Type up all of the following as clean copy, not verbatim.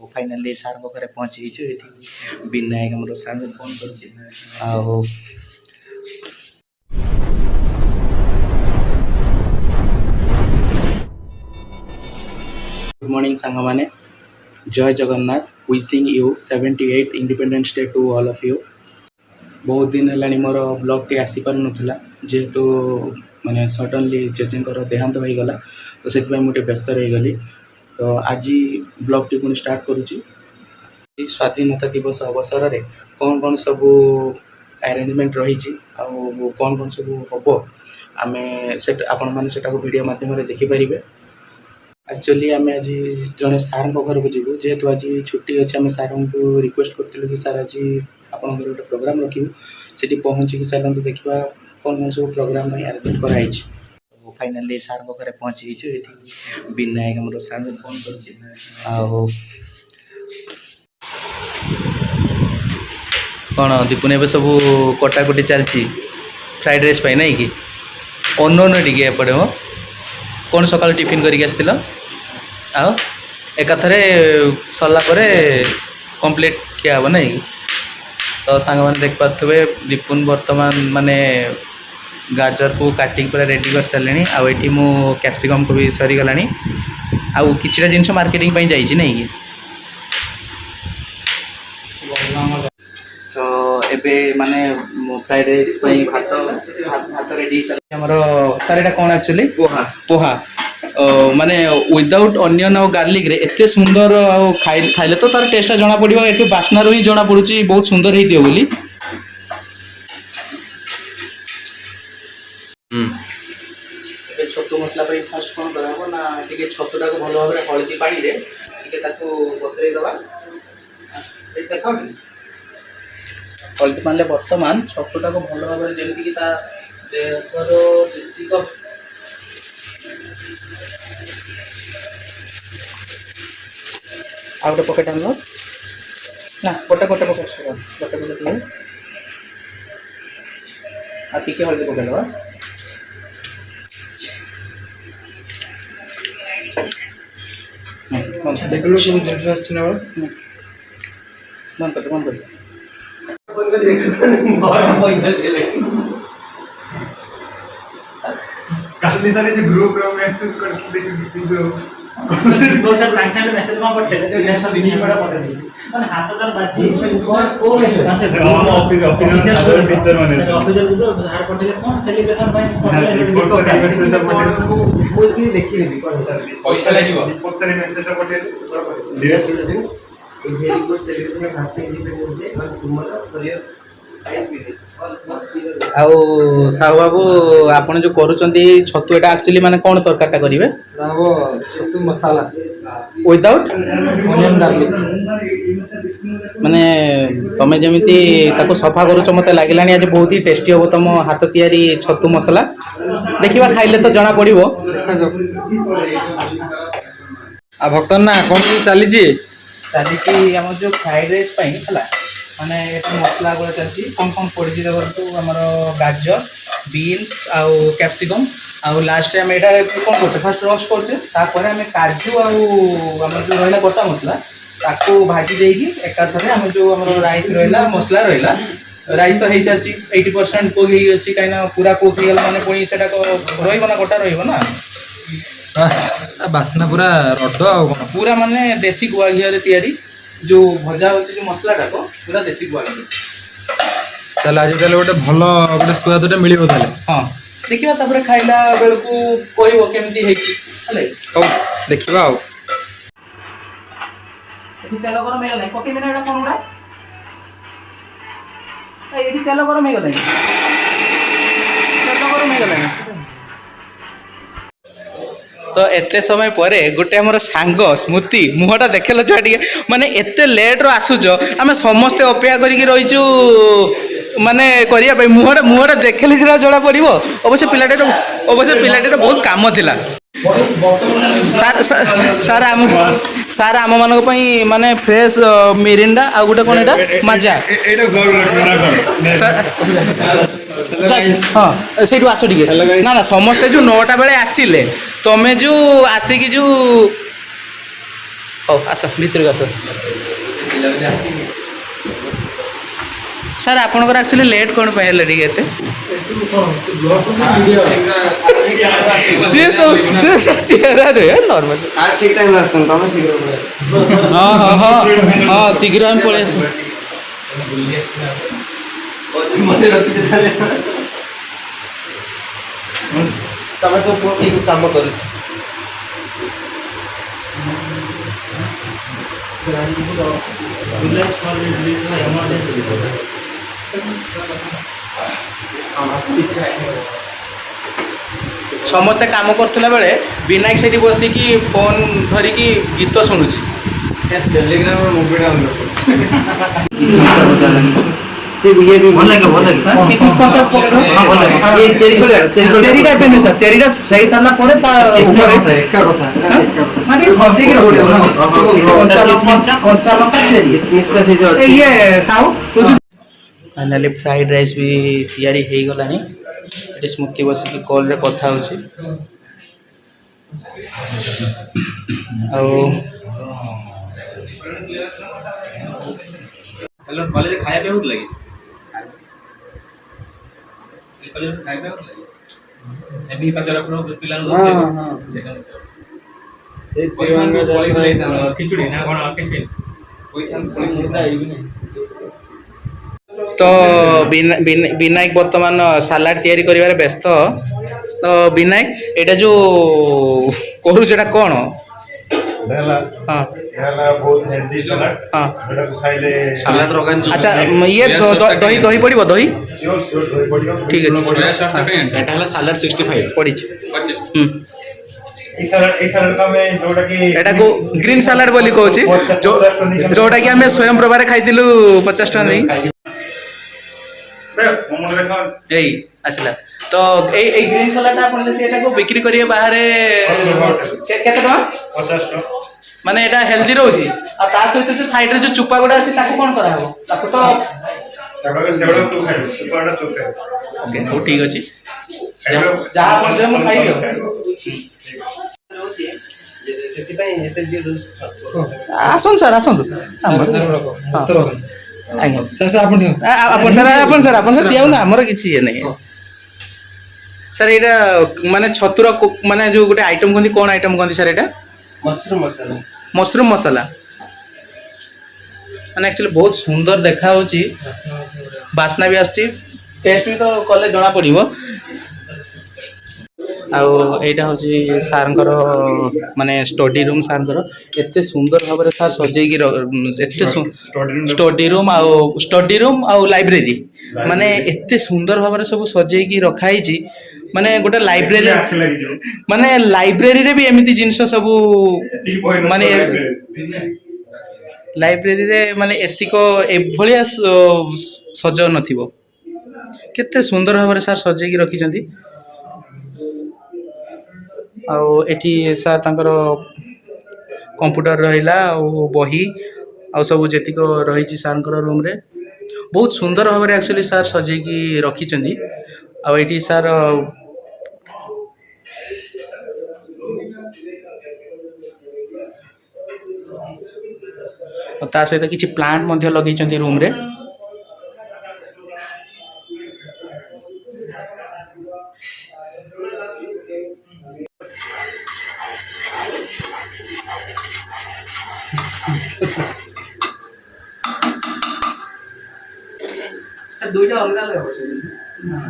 Finally सार घरे पहुँची विनायक मोर सांग फोन कर गुड मॉर्निंग सांग माने जय Jagannath wishing you 78th independence day to all of you. बहुत दिन है मोर ब्लॉग टी आसीपार नाला जेहेतु माने सडनली जेजेंकर देहांत हो गला तो से मुझे व्यस्त रहीगली। तो आज ब्लॉग टी पुणी स्टार्ट करुच्ची। स्वाधीनता दिवस अवसर में कौन कौन सब अरेंजमेंट रही कौन कौन सब हम आम से आपण मैंने वीडियो मध्यम देखिपारे। एक्चुअली आम आज जड़े सार घर को जीवु जेहेतु आज छुट्टी अच्छे आम सार को रिक्वेस्ट करूँ कि सार आज आप गोटे प्रोग्राम रखू से पहुँचिक चलते देखा कौन कौन सब प्रोग्राम अरेंजमेंट कराई। फाइनाली सार घरे पहुँची विनायक मोर सांग फोन कर कौन दीपुन ए सब कटाकटी चलती फ्राइड राइस पाई नहीं कि अन्न टे एपटे हो कौन सका टिफिन करके आसथिल एकाथरे सरला कंप्लीट खिया हम नहीं। तो सांग मैंने देख पारे दीपुन बर्तमान माने गाजर को काटिक पूरा रेडी कर सारे आठी मु कैप्सिकम को भी सरीगला आउ कि जिन मार्केटिंग जाइए नहीं कि तो एबे माने फ्राइड राइस भात भात रेडी सर एटा कौन एक्चुअली पोहा पोहा माने विदाउट अनियन और गार्लिक रे एते सुंदर खाइले तो तार टेस्ट जना पड़ो ये बास्नार ही जना पड़ी बहुत सुंदर होती बोली। छतु मसला फास्ट कौन कराब ना टे छतुटा को भल भाव हलदी पानी रे बतरे दबा देख हलदी पानी बर्तमान छतुटा को भल भाव जमीक आउट पकेट आन ना गोटे गोटे पकेट गोटे गोटे टे हल्दी पकईदबा देखल सब जिन बंद कर बंद काली सारे जो ग्रुप रे मैसेज करथि देखि जो दो चार सांग मेसेज मा पठे दे सब दिन पड़ा पठे दे माने हाथ तर बाजी को मेसेज हम ऑफिशियल पिक्चर माने ऑफिशियल को हार पठे कोन सेलिब्रेशन पठे मेसेज पठे वो की देखि लेबी कोन पैसा लागिवो रिपोर्ट सारे मेसेज पठे dear student very good celebration happy independence day और टुमारो फॉर योर आउ साहू बाबू आपन जो करूचंती छतु एटा एक्चुअली माने कोन तरकाटा करिवे वो छतु मसाला विदाउट अनियन गार्लिक माने तमे जेमिति ताको सफा करूच मते लागिलानी आज बहुत ही टेस्टी हो तम हाथ तयारी छतु मसाला देखिबा खाइले तो जना पड़िबो। आ भक्तन ना कोन चली चालीची हम जो फ्राइड राइस पई हला माने एटा मसला गुड़ा चलती कौन कौन पड़ी देखो आमर गाजर बीन्स आउ कैप्सिकम आउ लास्ट आम एटा कौन करते फास्ट रोस्ट करते आम काजू आम जो रहा गोटा मसला ताको भाजी देकी एकाथरे आम जो आम राइस रहा मसला रहा राइस तो हो सारी 80% कुक होगी कहीं पूरा कुक हो गला मैंने पुणी से रहा गोटा रहा बासना पूरा रड पूरा माने देसी गुआ घी तैयारी जो भजा होची जो मसला को पूरा देसी गुआ घी चल आज चल गोटे भल गोटे स्वादटे मिलिबो ताले। हां देखिबा तापर खाइला बेलकू कहबो केमती हेकी हले हो देखिबा आ एठी तेल गरम हे गले पके मिना एटा कोन उडा एठी तेल गरम हे गले तेल गरम हे गले तो एते समय पर गोटे आमर सांग स्मृति मुहटा देखेल छुआ टे माने एते लेट रो आसुच आम समस्ते अपेक्षा करिक रहीचु माने करिया भाई मुहटा देखेले सिना जड़ा पड़िबो। अवश्य पिलाटे बहुत काम थिला सार आम मान माने फ्रेश मिरिंडा आ गोटे कौन एटा माजा हाँ से आस टे ना ना समस्ते जो 9टा बेले आसिले तमें जो आसिक जो ହଉ ଆସ ଭିତରକୁ ଆସ। ସାର୍ ଆପଣଙ୍କର ଆକ୍ଚୁଆଲି ଲେଟ୍ କ'ଣ ପାଇଁ ହେଲା ଟିକେ ଏତେ? ସିଏ ସବୁ ଚେହେରାରେ ନର୍ମାଲ। ସାର୍ ଠିକ୍ ଟାଇମ୍ରେ ଆସୁଛନ୍ତି, ତମେ ଶୀଘ୍ର ପଳେଇ ଆସ। ହଁ ହଁ ହଁ ହଁ ଶୀଘ୍ର ଆମେ ପଳେଇ ଆସିବୁ। ମନେ ରଖିছে ତାହେଲେ ସମୟ ତ ପୁଅ ଏଇ କାମ କରୁଛି। ସମସ୍ତେ କାମ କରୁଥିଲା ବେଳେ ବିନାୟକ ସେଠି ବସିକି ଫୋନ୍ ଧରିକି ଗୀତ ଶୁଣୁଛି। ଟେଲିଗ୍ରାମ ମୁଭି ଡାଉନଲୋଡ୍ ସେ ଇଏ ବି ଭଲ ଲାଗିବ, ଭଲ ଲାଗିବ। ये चेरी खोले चेरीटा पेन सर चेरीटा सही सारला पड़े ता ऊपर एका कथा माने ससी के रोड कंचा लंका चेरी किसमिस का से जो ये साउ फाइनाली फ्राइड राइस भी तैयारी हो गलानी। ये स्मृति बसिकी कॉल रे कथा होची हेलो कॉलेज खाया पे होत लगे कॉलेज खाया पे होत लगे एबी का जरा प्रो पिला नो हां हां से तिरंगा कॉलेज लेता खिचड़ी ना कोन टिफिन कोई थान लेता आइबी नहीं तो विनायक बर्तमान सालाड तैयारी करिवारे व्यस्त। तो विनायक एटा जो करू जेटा कोन ढेला हां ढेला बहुत हेल्दी सलाड हां एटा को खाइले सलाड रोगन जो अच्छा ये दही दही पड़िबो दही श्योर श्योर दही पड़ियो ठीक है एटा हला सलाड 65 पड़ी ई सलाड का मैं जोटा की एटा को ग्रीन सलाड बोली कहूची जोटा कि हमें स्वयं प्रभारे खाइतिलु 50 टका नहीं मोमो देखा एई आसला। तो ए ग्रीन सलाड आपण जति एटा को बिक्री करिए बाहर केते टका 50 टका माने एटा हेल्दी रहउची आ ता सहित जो साइड रे जो चुपा गुडा अछि ताको कोन करा हो ताको तो सेवड़ा तू खाइ सुपाड़ा तू खाइ ओके हो ठीक अछि जा आपण जे हम खाइयो सेति पई एते जे आसन सर आसन आଜ୍ଞା ଆପଣ ସାର୍ ଦିଆଉ ନା ଆମର କିଛି ଇଏ ନାହିଁ ସାର୍। ଏଇଟା ମାନେ ଛତୁର ମାନେ ଯୋଉ ଗୋଟେ ଆଇଟମ କହନ୍ତି କଣ ଆଇଟମ କହନ୍ତି ସାର୍? ଏଇଟା मशरूम मसाला ମସରୁମ ମସଲା ମାନେ ଆକ୍ଚୁଆଲି ବହୁତ ସୁନ୍ଦର ଦେଖା ହଉଛି, ବାସ୍ନା ବି ଆସୁଛି, ଟେଷ୍ଟ ବି ତ କଲେ ଜଣା ପଡିବ। ଆଉ ଏଇଟା ହଉଛି ସାର୍ଙ୍କର ମାନେ ଷ୍ଟଡି ରୁମ୍। ସାର୍ଙ୍କର ଏତେ ସୁନ୍ଦର ଭାବରେ ସାର୍ ସଜେଇକି ଏତେ ଷ୍ଟଡି ରୁମ୍ ଆଉ ଲାଇବ୍ରେରୀ ମାନେ ଏତେ ସୁନ୍ଦର ଭାବରେ ସବୁ ସଜେଇକି ରଖା ହେଇଛି। ମାନେ ଗୋଟେ ଲାଇବ୍ରେରୀ ମାନେ ଲାଇବ୍ରେରୀରେ ବି ଏମିତି ଜିନିଷ ସବୁ ମାନେ ଲାଇବ୍ରେରୀରେ ମାନେ ଏତିକ ଏଭଳିଆ ସଜ ନଥିବ। କେତେ ସୁନ୍ଦର ଭାବରେ ସାର୍ ସଜେଇକି ରଖିଛନ୍ତି। ଆଉ ଏଠି ସାର୍ ତାଙ୍କର କମ୍ପ୍ୟୁଟର ରହିଲା ଆଉ ବହି ଆଉ ସବୁ ଯେତିକ ରହିଛି ସାର୍ଙ୍କର ରୁମ୍ରେ ବହୁତ ସୁନ୍ଦର ଭାବରେ ଆକ୍ଚୁଆଲି ସାର୍ ସଜେଇକି ରଖିଛନ୍ତି। ଆଉ ଏଠି ସାର୍ ତା ସହିତ କିଛି ପ୍ଲାଣ୍ଟ ମଧ୍ୟ ଲଗେଇଛନ୍ତି ରୁମ୍ରେ। ଦୁଇଟା ଅଲଗା ଅଲଗା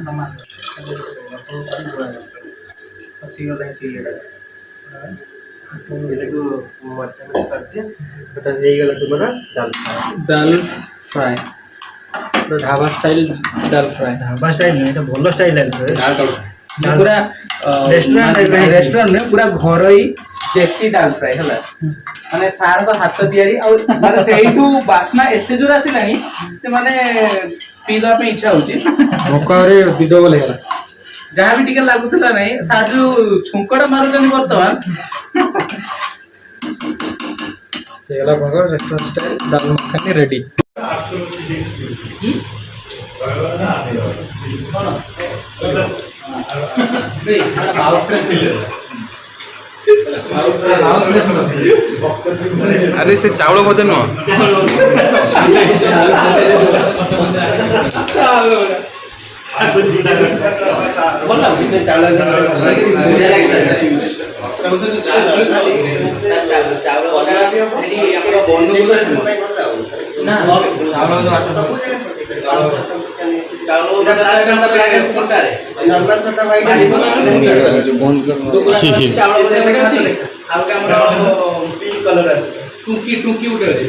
ସମାନ ଏଟାକୁ ମର୍ଚା ମର୍ଚା କରିଦିଅ। ଏଟା ହେଇଗଲା ତୁମର दाल फ्राई ढाबा स्टाइल दाल फ्राई। ढाबा स्टाइल नहीं, तो भलो स्टाइल है पूरा रेस्टोरेंट में पूरा घरोई देसी दाल फ्राई है माने सार को हाथ तैयारी और माने सेठू बास्ना एते जोर आसिलानी ते माने पीवा पे इच्छा होची भोकारे दिदो बोले गला जहाँ भी टिके लागुतला नहीं साजू छुंकड़ा मारुचनी वर्तमान तेला बगर रेस्टोरेंट स्टाइल दाल मखनी रेडी। ଆରେ ସେ ଚାଉଳ ଭଜା ନୁହଁ ଟୁକି ଗୋଟେ ଅଛି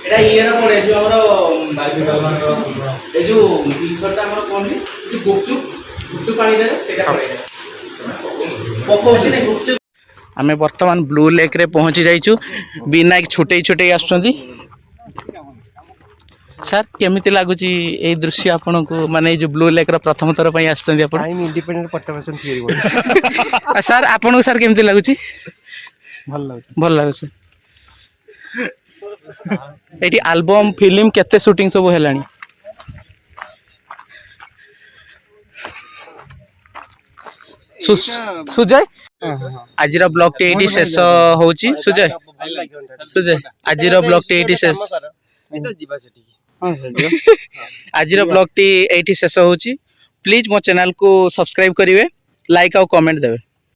ଏଟା ଇଏର ପଡେ ଯୋଉ ଆମର ଏ ଯୋଉ ଜିନିଷଟା ଆମର କହନ୍ତି ଯୋଉ ଗୁପଚୁପ ପାଣିରେ ସେଇଟା ପଡେ ପକଉଛନ୍ତି ଗୁପଚୁପ। ଆମେ ବର୍ତ୍ତମାନ ବ୍ଲୁ ଲେକ୍ ରେ ପହଞ୍ଚି ଯାଇଛୁ ବିନାୟକ ଛୁଟେଇ ଛୁଟେଇ ଆସୁଛନ୍ତି ସାର୍ କେମିତି ଲାଗୁଛି ଏଇ ଦୃଶ୍ୟ ଆପଣଙ୍କୁ ମାନେ ଏଇ ଯୋଉ ବ୍ଲୁ ଲେକ୍ ର ପ୍ରଥମ ଥର ପାଇଁ ଆସିଛନ୍ତି ଆପଣ ଇଣ୍ଡିପେଣ୍ଡେଣ୍ଟ ପଟ୍ଟାଭୂଷଣ ତିଆରି ସାର୍ ଆପଣଙ୍କୁ ସାର୍ କେମିତି ଲାଗୁଛି ଭଲ ଲାଗୁଛି ଏଠି ଆଲବମ୍ ଫିଲ୍ମ କେତେ ସୁଟିଂ ସବୁ ହେଲାଣି ସୁଜୟ ଆଜିର ବ୍ଲଗ ଟି ଏଇଠି ଶେଷ ହଉଛି ସୁଜୟ ଆଜିର ବ୍ଲଗ ଟି ଏଇଠି ଶେଷ ଆଜିର ବ୍ଲଗ ଟି ଏଇଠି ଶେଷ ହଉଛି ପ୍ଲିଜ ମୋ ଚ୍ୟାନେଲ କୁ ସବସ୍କ୍ରାଇब କରିବେ ଲାଇକ୍ ଆଉ କमेंट देवे।